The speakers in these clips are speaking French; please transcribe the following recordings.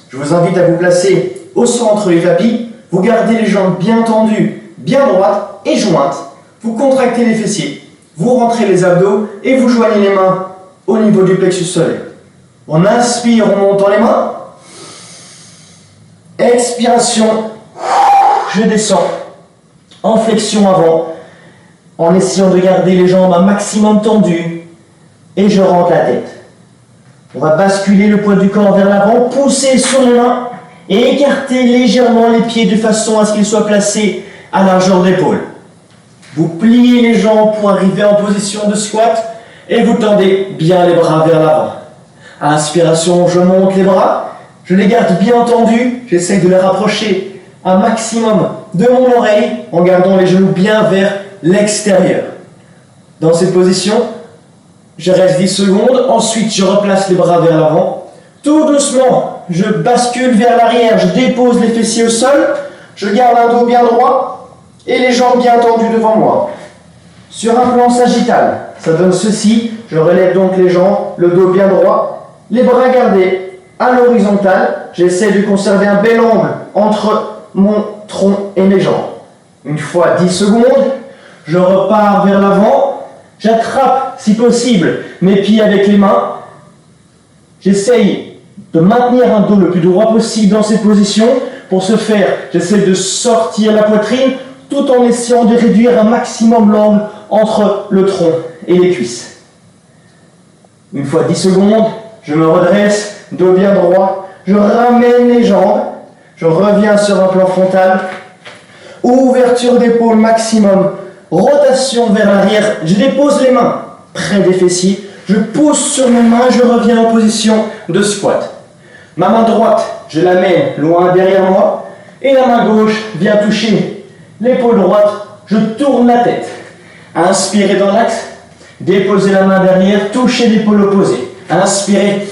Je vous invite à vous placer au centre du tapis. Vous gardez les jambes bien tendues, bien droites et jointes. Vous contractez les fessiers. Vous rentrez les abdos et vous joignez les mains au niveau du plexus solaire. On inspire en montant les mains. Expiration. Je descends en flexion avant, en essayant de garder les jambes un maximum tendues. Et je rentre la tête. On va basculer le poids du corps vers l'avant, pousser sur les mains et écarter légèrement les pieds de façon à ce qu'ils soient placés à largeur d'épaule. Vous pliez les jambes pour arriver en position de squat et vous tendez bien les bras vers l'avant. À l'inspiration, je monte les bras, je les garde bien tendus, j'essaie de les rapprocher un maximum de mon oreille en gardant les genoux bien vers l'extérieur. Dans cette position, je reste 10 secondes, ensuite je replace les bras vers l'avant. Tout doucement, je bascule vers l'arrière, je dépose les fessiers au sol, je garde un dos bien droit et les jambes bien tendues devant moi. Sur un plan sagittal, ça donne ceci, je relève donc les jambes, le dos bien droit, les bras gardés à l'horizontale, j'essaie de conserver un bel angle entre mon tronc et mes jambes. Une fois 10 secondes, je repars vers l'avant. J'attrape, si possible, mes pieds avec les mains. J'essaye de maintenir un dos le plus droit possible dans cette position. Pour ce faire, j'essaie de sortir la poitrine tout en essayant de réduire un maximum l'angle entre le tronc et les cuisses. Une fois 10 secondes, je me redresse, dos bien droit. Je ramène les jambes. Je reviens sur un plan frontal. Ouverture d'épaule maximum. Rotation vers l'arrière, je dépose les mains près des fessiers, je pousse sur mes mains, je reviens en position de squat. Ma main droite, je la mets loin derrière moi et la main gauche vient toucher l'épaule droite, je tourne la tête. Inspirez dans l'axe, déposez la main derrière, touchez l'épaule opposée. Inspirez,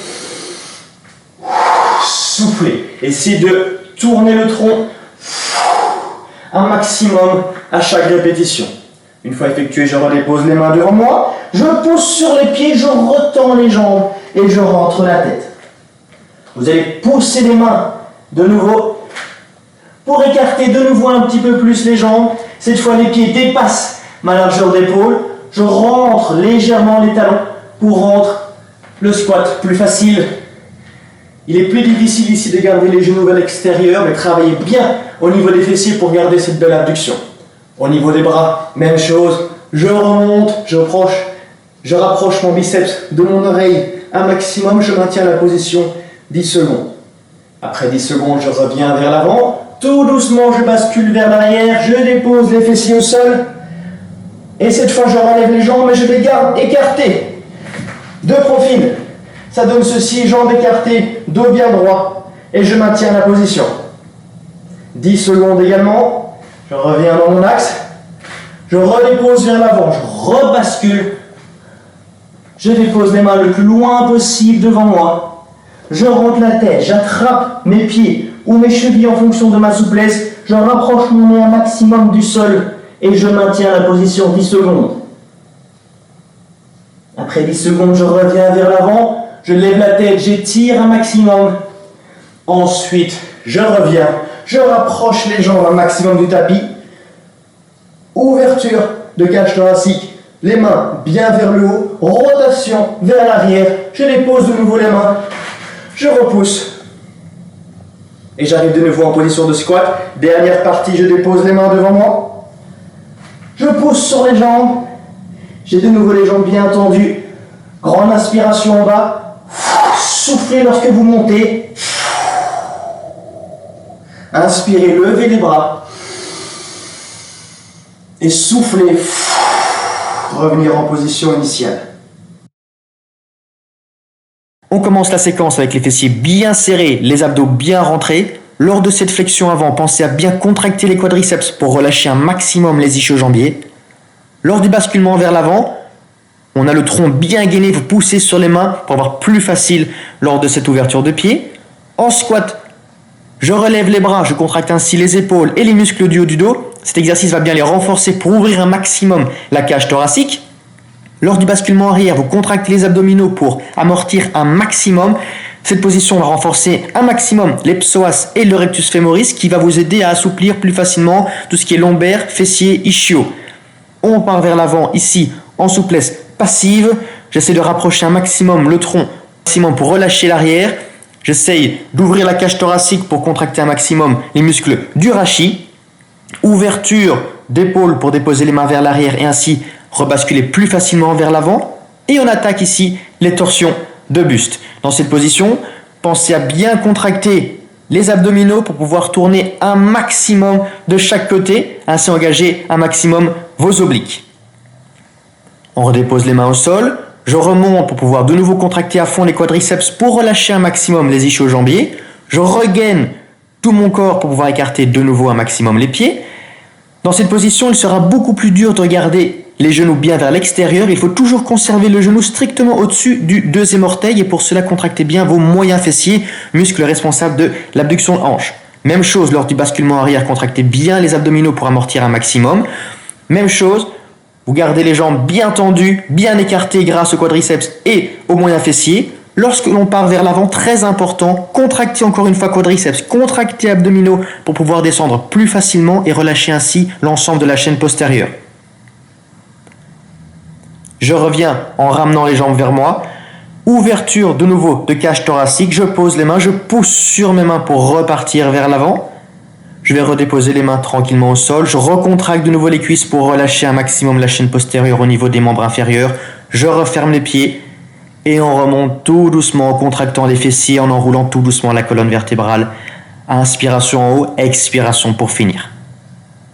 soufflez. Essayez de tourner le tronc un maximum à chaque répétition. Une fois effectué, je redépose les mains devant moi, je pousse sur les pieds, je retends les jambes et je rentre la tête. Vous allez pousser les mains de nouveau pour écarter de nouveau un petit peu plus les jambes. Cette fois, les pieds dépassent ma largeur d'épaule. Je rentre légèrement les talons pour rendre le squat plus facile. Il est plus difficile ici de garder les genoux vers l'extérieur, mais travaillez bien au niveau des fessiers pour garder cette belle abduction. Au niveau des bras, même chose. Je remonte, je rapproche mon biceps de mon oreille un maximum. Je maintiens la position 10 secondes. Après 10 secondes, je reviens vers l'avant. Tout doucement, je bascule vers l'arrière. Je dépose les fessiers au sol. Et cette fois, je relève les jambes, mais je les garde écartées. De profil. Ça donne ceci, jambes écartées, dos bien droit. Et je maintiens la position. 10 secondes également. Je reviens dans mon axe, je redépose vers l'avant, je rebascule, je dépose les mains le plus loin possible devant moi, je rentre la tête, j'attrape mes pieds ou mes chevilles en fonction de ma souplesse, je rapproche mon nez un maximum du sol et je maintiens la position 10 secondes. Après 10 secondes, je reviens vers l'avant, je lève la tête, j'étire un maximum. Ensuite, je reviens. Je rapproche les jambes un maximum du tapis. Ouverture de cage thoracique. Les mains bien vers le haut. Rotation vers l'arrière. Je dépose de nouveau les mains. Je repousse. Et j'arrive de nouveau en position de squat. Dernière partie, je dépose les mains devant moi. Je pousse sur les jambes. J'ai de nouveau les jambes bien tendues. Grande inspiration en bas. Soufflez lorsque vous montez. Inspirez, levez les bras. Et soufflez. Revenir en position initiale. On commence la séquence avec les fessiers bien serrés, les abdos bien rentrés. Lors de cette flexion avant, pensez à bien contracter les quadriceps pour relâcher un maximum les ischio-jambiers. Lors du basculement vers l'avant, on a le tronc bien gainé, vous poussez sur les mains pour avoir plus facile lors de cette ouverture de pied. En squat, je relève les bras, je contracte ainsi les épaules et les muscles du haut du dos. Cet exercice va bien les renforcer pour ouvrir un maximum la cage thoracique. Lors du basculement arrière, vous contractez les abdominaux pour amortir un maximum. Cette position va renforcer un maximum les psoas et le rectus femoris qui va vous aider à assouplir plus facilement tout ce qui est lombaire, fessier, ischio. On part vers l'avant ici en souplesse passive. J'essaie de rapprocher un maximum le tronc pour relâcher l'arrière. J'essaye d'ouvrir la cage thoracique pour contracter un maximum les muscles du rachis. Ouverture d'épaule pour déposer les mains vers l'arrière et ainsi rebasculer plus facilement vers l'avant. Et on attaque ici les torsions de buste. Dans cette position, pensez à bien contracter les abdominaux pour pouvoir tourner un maximum de chaque côté, ainsi engager un maximum vos obliques. On redépose les mains au sol. Je remonte pour pouvoir de nouveau contracter à fond les quadriceps pour relâcher un maximum les ischio-jambiers. Je regaine tout mon corps pour pouvoir écarter de nouveau un maximum les pieds. Dans cette position, il sera beaucoup plus dur de garder les genoux bien vers l'extérieur. Il faut toujours conserver le genou strictement au-dessus du deuxième orteil et pour cela, contractez bien vos moyens fessiers, muscles responsables de l'abduction de hanche. Même chose lors du basculement arrière, contractez bien les abdominaux pour amortir un maximum. Même chose, vous gardez les jambes bien tendues, bien écartées grâce aux quadriceps et aux moyens fessiers. Lorsque l'on part vers l'avant, très important, contractez encore une fois quadriceps, contractez abdominaux pour pouvoir descendre plus facilement et relâcher ainsi l'ensemble de la chaîne postérieure. Je reviens en ramenant les jambes vers moi. Ouverture de nouveau de cage thoracique. Je pose les mains, je pousse sur mes mains pour repartir vers l'avant. Je vais redéposer les mains tranquillement au sol. Je recontracte de nouveau les cuisses pour relâcher un maximum la chaîne postérieure au niveau des membres inférieurs. Je referme les pieds et on remonte tout doucement en contractant les fessiers, en enroulant tout doucement la colonne vertébrale. Inspiration en haut, expiration pour finir.